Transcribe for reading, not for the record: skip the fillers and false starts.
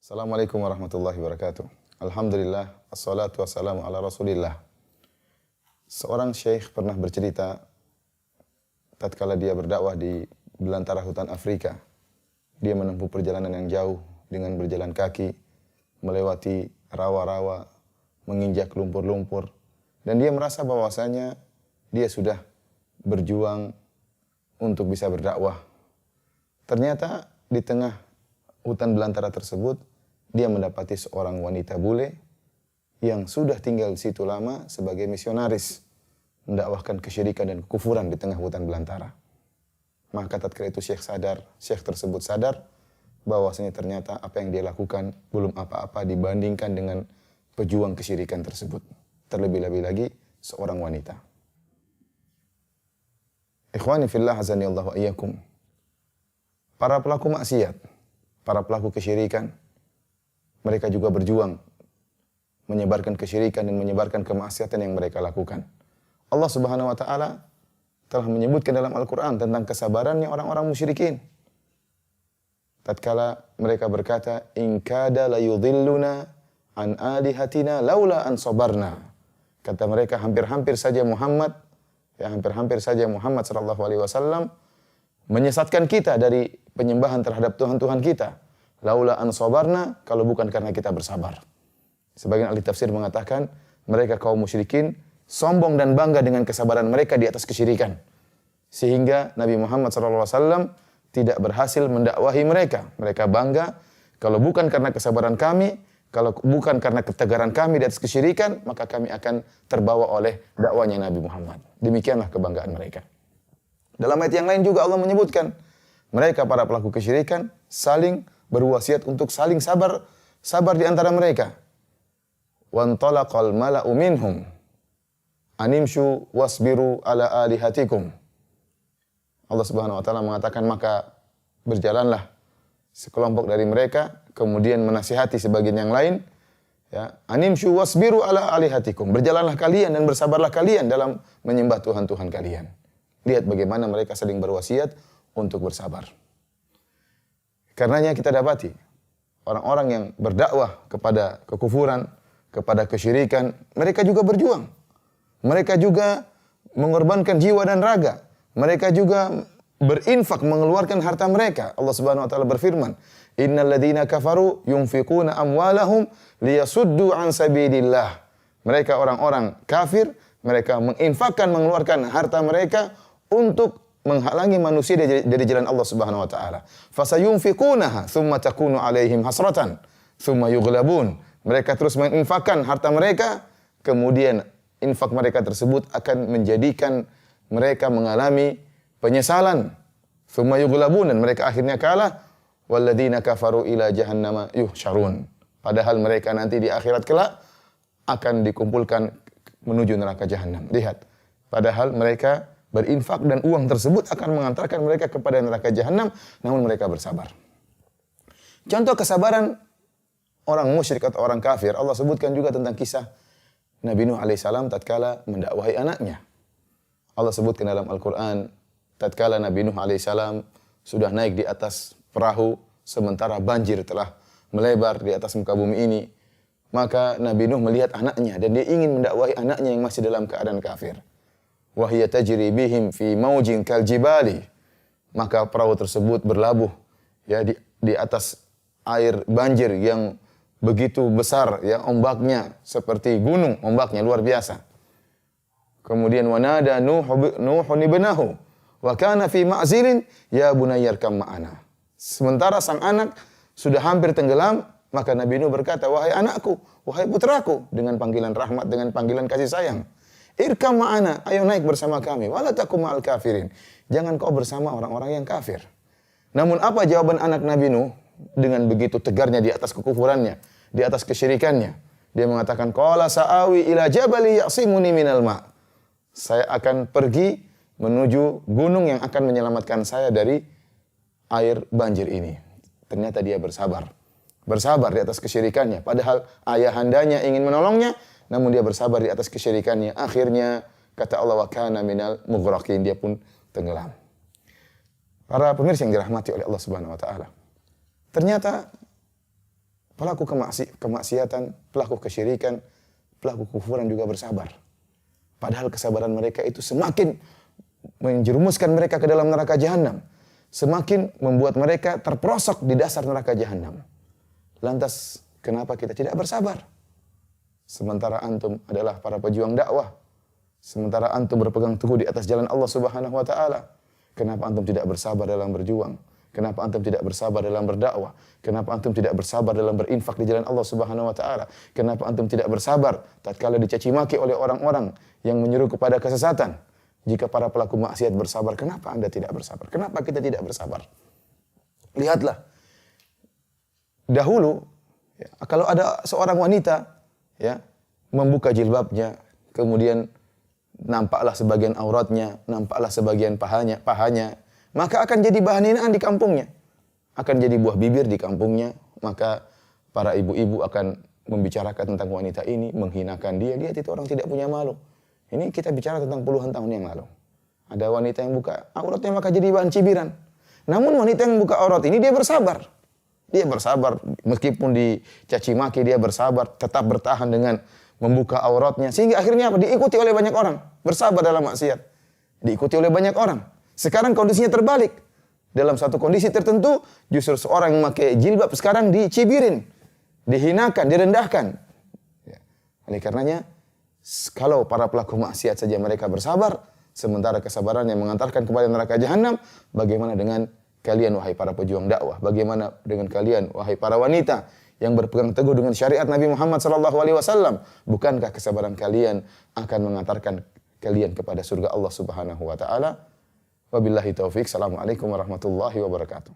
Assalamualaikum warahmatullahi wabarakatuh. Alhamdulillah, assalatu wassalamu ala rasulillah. Seorang syekh pernah bercerita tatkala dia berdakwah di belantara hutan Afrika. Dia menempuh perjalanan yang jauh dengan berjalan kaki, melewati rawa-rawa, menginjak lumpur-lumpur. Dan dia merasa bahwasanya dia sudah berjuang untuk bisa berdakwah. Ternyata di tengah hutan belantara tersebut, dia mendapati seorang wanita bule yang sudah tinggal di situ lama sebagai misionaris, mendakwahkan kesyirikan dan kekufuran di tengah hutan belantara. Maka tatkala itu syekh tersebut sadar bahwasanya ternyata apa yang dia lakukan belum apa-apa dibandingkan dengan pejuang kesyirikan tersebut. Terlebih-lebih lagi seorang wanita. Ikhwani fillah azani Allah wa iyyakum. Para pelaku maksiat, para pelaku kesyirikan, mereka juga berjuang menyebarkan kesyirikan dan menyebarkan kemaksiatan yang mereka lakukan. Allah Subhanahu wa taala telah menyebutkan dalam Al-Qur'an tentang kesabarannya orang-orang musyrikin. Tatkala mereka berkata, "In kada la yudhilluna an alihatina laula an sabarna." Kata mereka hampir-hampir saja Muhammad sallallahu alaihi wasallam menyesatkan kita dari penyembahan terhadap Tuhan-Tuhan kita. Laula an sabarna, kalau bukan karena kita bersabar. Sebagian ahli tafsir mengatakan, mereka kaum musyrikin sombong dan bangga dengan kesabaran mereka di atas kesyirikan. Sehingga Nabi Muhammad SAW tidak berhasil mendakwahi mereka. Mereka bangga, kalau bukan karena kesabaran kami, kalau bukan karena ketegaran kami di atas kesyirikan, maka kami akan terbawa oleh dakwanya Nabi Muhammad. Demikianlah kebanggaan mereka. Dalam ayat yang lain juga Allah menyebutkan, mereka para pelaku kesyirikan saling berwasiat untuk saling sabar di antara mereka. Wantalaqal mala'u minhum animshu wasbiru ala alihatikum. Allah Subhanahu wa taala mengatakan, maka berjalanlah sekelompok dari mereka kemudian menasihati sebagian yang lain, ya, animshu wasbiru ala alihatikum. Berjalanlah kalian dan bersabarlah kalian dalam menyembah Tuhan-Tuhan kalian. Lihat bagaimana mereka saling berwasiat untuk bersabar. Karenanya kita dapati orang-orang yang berdakwah kepada kekufuran, kepada kesyirikan, mereka juga berjuang. Mereka juga mengorbankan jiwa dan raga. Mereka juga berinfak, mengeluarkan harta mereka. Allah Subhanahu wa taala berfirman, "Innal ladzina kafaru yunfiquna amwalahum liyasuddu an sabilillah." Mereka orang-orang kafir, mereka menginfakkan, mengeluarkan harta mereka untuk menghalangi manusia dari jalan Allah Subhanahu wa taala. Fasayunfiqunaha tsumma takunu alaihim hasratan tsumma yughlabun. Mereka terus menginfakkan harta mereka, kemudian infak mereka tersebut akan menjadikan mereka mengalami penyesalan. Tsumma yughlabun, dan mereka akhirnya kalah. Walladzina kafaru ila jahannama yuhsyarun. Padahal mereka nanti di akhirat kelak akan dikumpulkan menuju neraka jahanam. Lihat, padahal mereka berinfak dan uang tersebut akan mengantarkan mereka kepada neraka jahanam, namun mereka bersabar. Contoh kesabaran orang musyrik atau orang kafir, Allah sebutkan juga tentang kisah Nabi Nuh alaihissalam tatkala mendakwahi anaknya. Allah sebutkan dalam Al-Quran, tatkala Nabi Nuh alaihissalam sudah naik di atas perahu, sementara banjir telah melebar di atas muka bumi ini, maka Nabi Nuh melihat anaknya dan dia ingin mendakwahi anaknya yang masih dalam keadaan kafir. Wahia tajri bihim fi maujin kal jibali. Maka perahu tersebut berlabuh ya di atas air banjir yang begitu besar, ya, ombaknya seperti gunung, ombaknya luar biasa. Kemudian wanada Nuhun ibnahu wa kana fi ma'zilin ya bunayyarkam ma'ana. Sementara sang anak sudah hampir tenggelam, maka Nabi Nuh berkata, "Wahai anakku, wahai putraku," dengan panggilan rahmat, dengan panggilan kasih sayang. "Irkam ma'ana, ayo naik bersama kami. Wala takum ma'al kafirin." Jangan kau bersama orang-orang yang kafir. Namun apa jawaban anak Nabi Nuh dengan begitu tegarnya di atas kekufurannya, di atas kesyirikannya? Dia mengatakan, "Qala sa'awi ila jabali ya'simuni minal ma'." Saya akan pergi menuju gunung yang akan menyelamatkan saya dari air banjir ini. Ternyata dia bersabar. Bersabar di atas kesyirikannya. Padahal ayahandanya ingin menolongnya, namun dia bersabar di atas kesyirikannya. Akhirnya kata Allah, wa kana minal mughraqin, dia pun tenggelam. Para pemirsa yang dirahmati oleh Allah Subhanahu wa taala. Ternyata pelaku kemaksiatan, pelaku kesyirikan, pelaku kufuran juga bersabar. Padahal kesabaran mereka itu semakin menjerumuskan mereka ke dalam neraka jahanam. Semakin membuat mereka terperosok di dasar neraka jahanam. Lantas, kenapa kita tidak bersabar? Sementara antum adalah para pejuang dakwah. Sementara antum berpegang teguh di atas jalan Allah Subhanahu wa taala. Kenapa antum tidak bersabar dalam berjuang? Kenapa antum tidak bersabar dalam berdakwah? Kenapa antum tidak bersabar dalam berinfak di jalan Allah Subhanahu wa taala? Kenapa antum tidak bersabar tatkala dicaci maki oleh orang-orang yang menyuruh kepada kesesatan? Jika para pelaku maksiat bersabar, kenapa Anda tidak bersabar? Kenapa kita tidak bersabar? Lihatlah. Dahulu, ya, kalau ada seorang wanita ya, membuka jilbabnya, kemudian nampaklah sebagian auratnya, nampaklah sebagian pahanya, maka akan jadi bahan hinaan di kampungnya. Akan jadi buah bibir di kampungnya, maka para ibu-ibu akan membicarakan tentang wanita ini, menghinakan dia. Lihat itu orang tidak punya malu. Ini kita bicara tentang puluhan tahun yang lalu. Ada wanita yang buka auratnya maka jadi bahan cibiran. Namun wanita yang buka aurat ini dia bersabar. Dia bersabar meskipun dicaci maki, dia bersabar, tetap bertahan dengan membuka auratnya. Sehingga akhirnya apa? Diikuti oleh banyak orang. Bersabar dalam maksiat. Diikuti oleh banyak orang. Sekarang kondisinya terbalik. Dalam satu kondisi tertentu, justru seorang yang memakai jilbab sekarang dicibirin, dihinakan, direndahkan. Ya. Oleh karenanya, kalau para pelaku maksiat saja mereka bersabar, sementara kesabaran yang mengantarkan kepada neraka jahanam, bagaimana dengan kalian wahai para pejuang dakwah? Bagaimana dengan kalian wahai para wanita yang berpegang teguh dengan syariat Nabi Muhammad SAW? Bukankah kesabaran kalian akan mengantarkan kalian kepada surga Allah Subhanahu wa taala? Wabillahi taufik. Assalamualaikum warahmatullahi wabarakatuh.